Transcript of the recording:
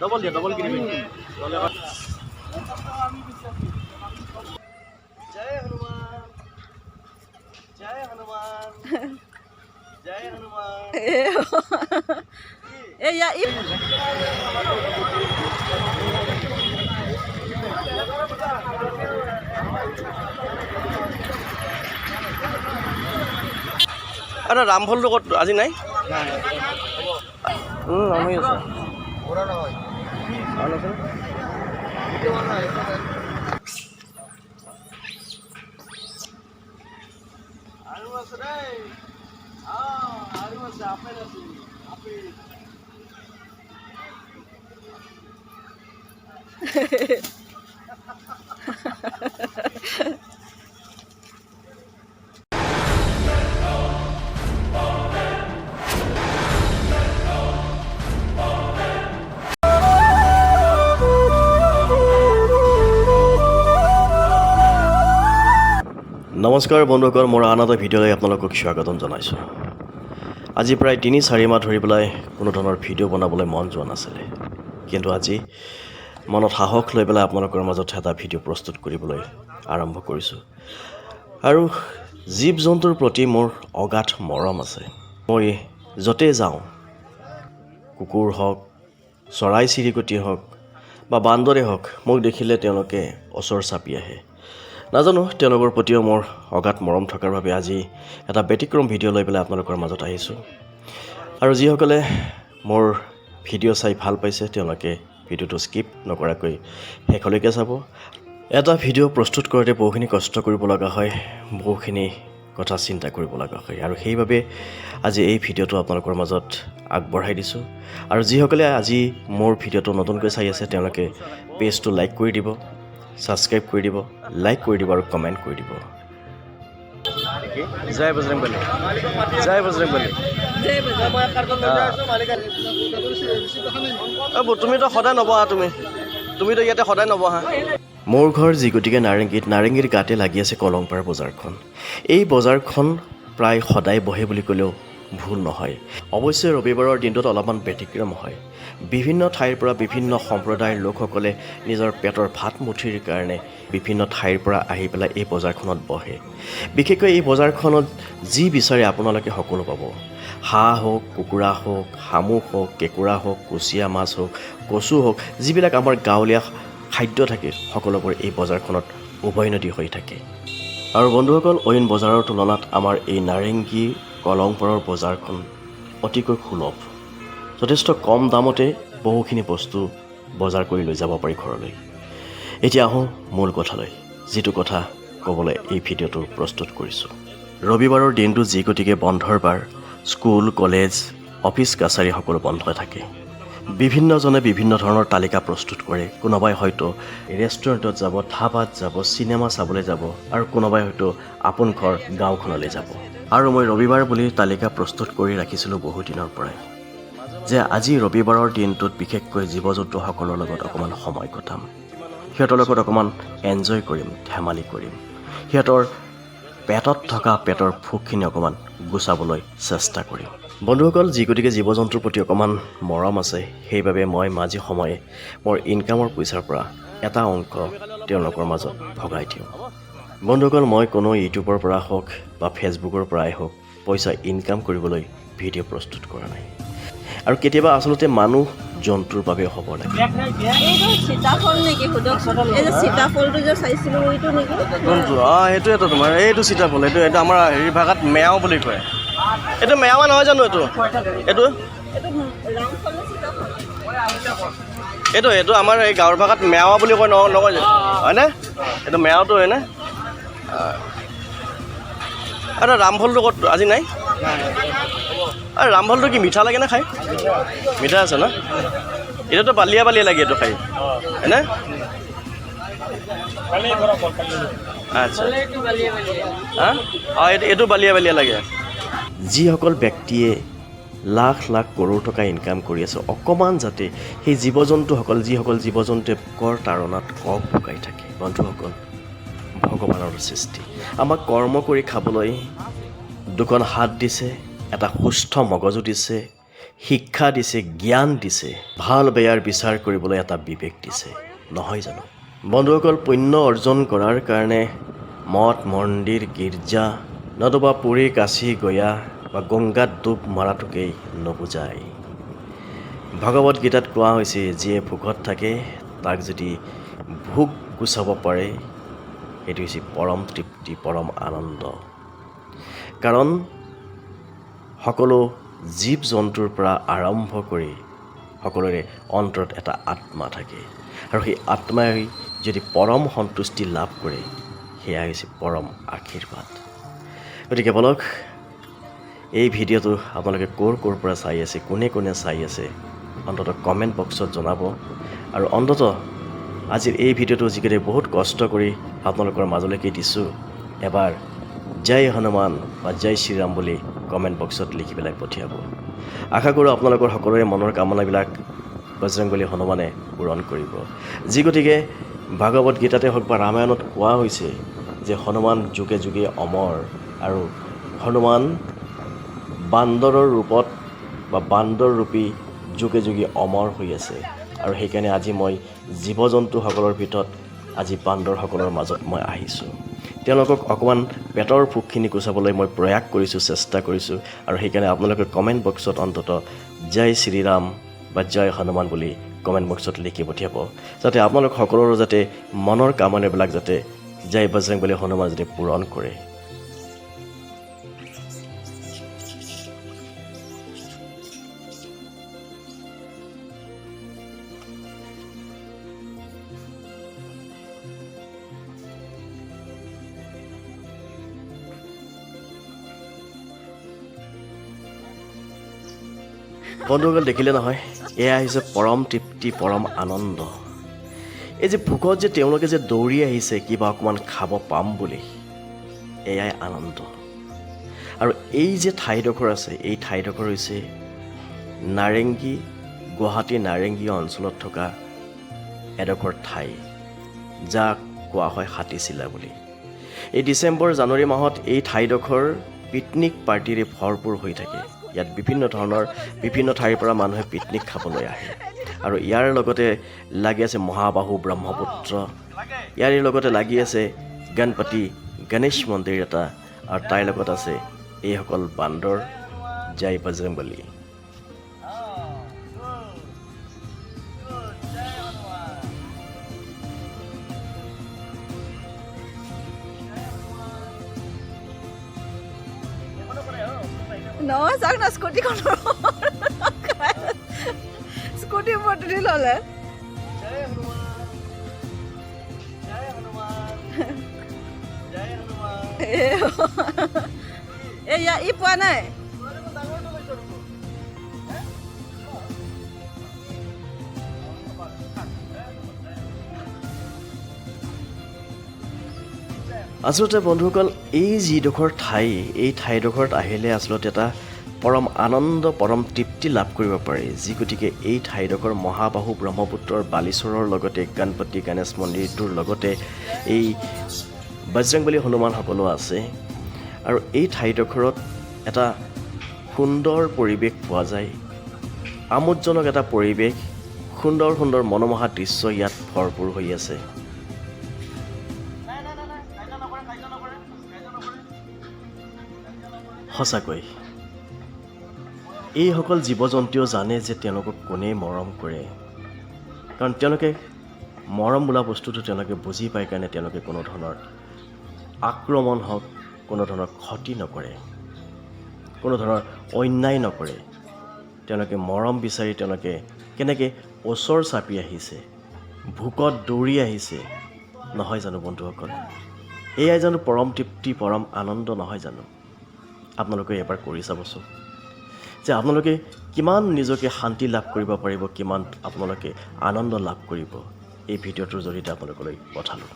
Double দিয়া double কিনিবি জয় হনুমান জয় হনুমান জয় হনুমান এয়া আরে রামফলটো ক'ত আজি নাই আমি আছে আৰু আছে দেই আৰু আছে আপেল আছে আপেল নমস্কাৰ বন্ধুসকল মোৰ আন এটা ভিডিঅ'লৈ আপোনালোকক স্বাগতম জনাইছোঁ আজি প্ৰায় ৩-৪ মাহ ধৰি পেলাই কোনো ধৰণৰ ভিডিঅ' বনাবলৈ মন যোৱা নাছিলে কিন্তু আজি মনত সাহস লৈ পেলাই আপোনালোকৰ মাজত এটা ভিডিঅ' প্ৰস্তুত কৰিবলৈ আৰম্ভ কৰিছোঁ আৰু জীৱ জন্তুৰ প্ৰতি মোৰ অগাধ মৰম আছে মই য'তে যাওঁ কুকুৰ হওক চৰাই চিৰিকটি হওক বা বান্দৰে হওক মোক দেখিলে তেওঁলোকে ওচৰ চাপি আহে নাজানো তেওঁলোকৰ প্ৰতিও মোৰ অগাধ মৰম থকাৰ বাবে আজি এটা ব্যতিক্ৰম ভিডিঅ' লৈ পেলাই আপোনালোকৰ মাজত আহিছোঁ আৰু যিসকলে মোৰ ভিডিঅ' চাই ভাল পাইছে তেওঁলোকে ভিডিঅ'টো স্কিপ নকৰাকৈ শেষলৈকে চাব এটা ভিডিঅ' প্ৰস্তুত কৰোঁতে বহুখিনি কষ্ট কৰিব লগা হয় বহুখিনি কথা চিন্তা কৰিব লগা হয় আৰু সেইবাবে আজি এই ভিডিঅ'টো আপোনালোকৰ মাজত আগবঢ়াই দিছোঁ আৰু যিসকলে আজি মোৰ ভিডিঅ'টো নতুনকৈ চাই আছে তেওঁলোকে পেজটো লাইক কৰি দিব সাবস্ক্রাইব করে দিব লাইক করে দিব আর কমেন্ট করে দিব জয় বজরংবলী জয় বজরংবলী তুমি তো সদায় নবহা তুমি তো ইয়াতে সদায় নবহা মোৰ ঘৰ যি গতিকে নাৰেংগীৰ গাতে লাগি আছে কলংপাৰ বজাৰখন এই বজাৰখন প্ৰায় সদায় বহে বুলি ক'লেও ভুল নহয় অৱশ্যে ৰবিবাৰৰ দিনটোত অলপমান ব্যতিক্ৰম হয় বিভিন্ন ঠাইৰ পৰা বিভিন্ন সম্প্ৰদায়ৰ লোকসকলে নিজৰ পেটৰ ভাত মুঠিৰ কাৰণে বিভিন্ন ঠাইৰ পৰা আহি পেলাই এই বজাৰখনত বহে বিশেষকৈ এই বজাৰখনত যি বিচাৰে আপোনালোকে সকলো পাব হাঁহ হওক কুকুৰা হওক শামুক হওক কেঁকুৰা হওক কুচিয়া মাছ হওক কচু হওক যিবিলাক আমাৰ গাঁৱলীয়া খাদ্য থাকে সকলোবোৰ এই বজাৰখনত উভৈনদী হৈ থাকে আৰু বন্ধুসকল অইন বজাৰৰ তুলনাত আমাৰ এই নাৰেংগী কলংপাৰৰ বজাৰখন অতিকৈ সুলভ যথেষ্ট কম দামতে বহুখিনি বস্তু বজাৰ কৰি লৈ যাব পাৰি ঘৰলৈ এতিয়া আহোঁ মূল কথালৈ যিটো কথা ক'বলৈ এই ভিডিঅ'টো প্ৰস্তুত কৰিছোঁ ৰবিবাৰৰ দিনটো যি গতিকে বন্ধৰ বাৰ স্কুল কলেজ অফিচ কাছাৰী সকলো বন্ধ থাকে বিভিন্নজনে বিভিন্ন ধৰণৰ তালিকা প্ৰস্তুত কৰে কোনোবাই হয়তো ৰেষ্টুৰেণ্টত যাব ধাবাত যাব চিনেমা চাবলৈ যাব আৰু কোনোবাই হয়তো আপোন ঘৰ গাঁওখনলৈ যাব আৰু মই ৰবিবাৰ বুলি তালিকা প্ৰস্তুত কৰি ৰাখিছিলোঁ বহু দিনৰ পৰাই যে আজি ৰবিবাৰৰ দিনটোত বিশেষকৈ জীৱ জন্তুসকলৰ লগত অকণমান সময় কটাম সিহঁতৰ লগত অকণমান এনজয় কৰিম ধেমালি কৰিম সিহঁতৰ পেটত থকা পেটৰ ভোকখিনি অকণমান গুচাবলৈ চেষ্টা কৰিম বন্ধুসকল যি গতিকে জীৱ জন্তুৰ প্ৰতি অকণমান মৰম আছে সেইবাবে মই মাজে সময়ে মোৰ ইনকামৰ পইচাৰ পৰা এটা অংশ তেওঁলোকৰ মাজত ভগাই দিওঁ বন্ধুসকল মই কোনো ইউটিউবৰ পৰা হওক বা ফেচবুকৰ পৰাই হওক পইচা ইনকাম কৰিবলৈ ভিডিঅ' প্ৰস্তুত কৰা নাই আৰু কেতিয়াবা আচলতে মানুহ জন্তুৰ বাবে হ'ব লাগে সেইটোৱেতো তোমাৰ এইটো সীতাফল এইটো আমাৰ হেৰি ভাষাত মেয়াও বুলি কয় এইটো মেয়াৱা নহয় জানো এইটো আমাৰ এই গাঁৱৰ ভাষাত মেয়াৱা বুলি কয় নকয় হয়নে এইটো মেয়াওটো হয়নে আৰু ৰামফলটো ক'ত আজি নাই আৰু ৰামফলটো কি মিঠা লাগে নে খাই মিঠা আছে ন এতিয়াতো বালিয়া লাগে এইটো খাই হয়নে আচ্ছা এইটো বালিয়া লাগে যিসকল ব্যক্তিয়ে লাখ লাখ কৰোৰ টকা ইনকাম কৰি আছে অকণমান যাতে সেই জীৱ জন্তুসকল যিসকল জীৱ জন্তুৱে কৰ তাৰণাত কক ভোগাই থাকে বন্ধুসকল ভগৱানৰ সৃষ্টি আমাক কৰ্ম কৰি খাবলৈ দুখন হাত দিছে এটা সুস্থ মগজু দিছে শিক্ষা দিছে, জ্ঞান দিছে, ভাল বেয়াৰ বিচাৰ কৰিবলৈ এটা বিবেক দিছে, নহয় জানো? বন্ধুসকল, পুণ্য অৰ্জন কৰাৰ কাৰণে মঠ মন্দিৰ গীৰ্জা নতুবা পুৰী কাশী গয়া বা গংগাত ডুব মৰাটোকেই নুবুজায়। ভগৱত গীতাত কোৱা হৈছে, যিয়ে ভোকত থাকে তাক যদি ভোক গুচাব পাৰে, সেইটো হৈছে পৰম তৃপ্তি, পৰম আনন্দ। কাৰণ সকলো জীৱ জন্তুৰ পৰা আৰম্ভ কৰি সকলোৰে অন্তৰত এটা আত্মা থাকে, আৰু সেই আত্মাই যদি পৰম সন্তুষ্টি লাভ কৰে, সেয়া হৈছে পৰম আশীৰ্বাদ। গতিকে বলক, এই ভিডিঅ'টো আপোনালোকে ক'ৰ পৰা চাই আছে, কোনে কোনে চাই আছে, অন্ততঃ কমেণ্ট বক্সত জনাব। আৰু অন্ততঃ আজিৰ এই ভিডিঅ'টো যিকেইটা বহুত কষ্ট কৰি আপোনালোকৰ মাজলৈকে দিছোঁ, এবাৰ জয় হনুমান বা জয় শ্ৰীৰাম বুলি কমেণ্ট বক্সত লিখি পেলাই পঠিয়াব। আশা কৰোঁ আপোনালোকৰ সকলোৰে মনৰ কামনাবিলাক বজৰংবলী হনুমানে পূৰণ কৰিব। যি গতিকে ভাগৱত গীতাতে হওক বা ৰামায়ণত কোৱা হৈছে যে হনুমান যুগে যুগে অমৰ, আৰু হনুমান বান্দৰৰ ৰূপত বা বান্দৰ ৰূপী যুগে যুগে অমৰ হৈ আছে। আৰু সেইকাৰণে আজি মই জীৱ জন্তুসকলৰ ভিতৰত আজি বান্দৰসকলৰ মাজত মই আহিছোঁ। তেওঁলোকক অকণমান পেটৰ ভোকখিনি গুচাবলৈ মই প্ৰয়াস কৰিছোঁ, চেষ্টা কৰিছোঁ। আৰু সেইকাৰণে আপোনালোকে কমেণ্ট বক্সত অন্ততঃ জয় শ্ৰীৰাম বা জয় হনুমান বুলি কমেণ্ট বক্সত লিখি পঠিয়াব, যাতে আপোনালোক সকলোৰে যাতে মনৰ কামনাবিলাক যাতে জয় বজৰংবলী হনুমান যাতে পূৰণ কৰে। বন্ধুসকল, দেখিলে নহয়, এয়া হৈছে পৰম তৃপ্তি, পৰম আনন্দ। এই যে ভোকত যে তেওঁলোকে যে দৌৰি আহিছে কিবা অকণমান খাব পাম বুলি, এয়াই আনন্দ। আৰু এই যে ঠাইডোখৰ আছে, এই ঠাইডোখৰ হৈছে নাৰেংগী, গুৱাহাটী নাৰেংগী অঞ্চলত থকা এডোখৰ ঠাই, যাক কোৱা হয় হাতীচিলা বুলি। এই ডিচেম্বৰ জানুৱাৰী মাহত এই ঠাইডোখৰ পিকনিক পাৰ্টিৰে ভৰপূৰ হৈ থাকে। ইয়াত বিভিন্ন ঠাইৰ পৰা মানুহে পিকনিক খাবলৈ আহে। আৰু ইয়াৰ লগতে লাগি আছে মহাবাহু ব্ৰহ্মপুত্ৰ, ইয়াৰ লগতে লাগি আছে গণপতি গণেশ মন্দিৰ এটা, আৰু তাৰ লগত আছে এইসকল বান্দৰ। জয় বজৰংবলী। নহয় চাওক না, স্কুটিখনৰ স্কুটিৰ ওপৰত তুলি ল'লে। এয়া ই পোৱা নাই। আচলতে বন্ধুসকল, এই যিডোখৰ ঠাই, এই ঠাইডোখৰত আহিলে আচলতে এটা পৰম আনন্দ, পৰম তৃপ্তি লাভ কৰিব পাৰি। যি গতিকে এই ঠাইডোখৰ মহাবাহু ব্ৰহ্মপুত্ৰৰ বালিচৰৰ লগতে গণপতি গণেশ মন্দিৰটোৰ লগতে এই বজৰংবলী হনুমানসকলো আছে। আৰু এই ঠাইডোখৰত এটা সুন্দৰ পৰিৱেশ পোৱা যায়, আমোদজনক এটা পৰিৱেশ, সুন্দৰ সুন্দৰ মনোমোহা দৃশ্য ইয়াত ভৰপূৰ হৈ আছে। সঁচাকৈ এইসকল জীৱ জন্তুও জানে যে তেওঁলোকক কোনে মৰম কৰে, কাৰণ তেওঁলোকে মৰম বোলা বস্তুটো তেওঁলোকে বুজি পায় কাৰণে তেওঁলোকে কোনো ধৰণৰ আক্ৰমণ হওক, কোনো ধৰণৰ ক্ষতি নকৰে, কোনো ধৰণৰ অন্যায় নকৰে। তেওঁলোকে মৰম বিচাৰি তেওঁলোকে কেনেকৈ ওচৰ চাপি আহিছে, ভোকত দৌৰি আহিছে, নহয় জানো বন্ধুসকল? এয়াই জানো পৰম তৃপ্তি, পৰম আনন্দ নহয় জানো? আপোনালোকে এবাৰ কৰি চাবচোন যে আপোনালোকে কিমান নিজকে শান্তি লাভ কৰিব পাৰিব, কিমান আপোনালোকে আনন্দ লাভ কৰিব। এই ভিডিঅ'টোৰ জৰিয়তে আপোনালোকলৈ পঠালোঁ।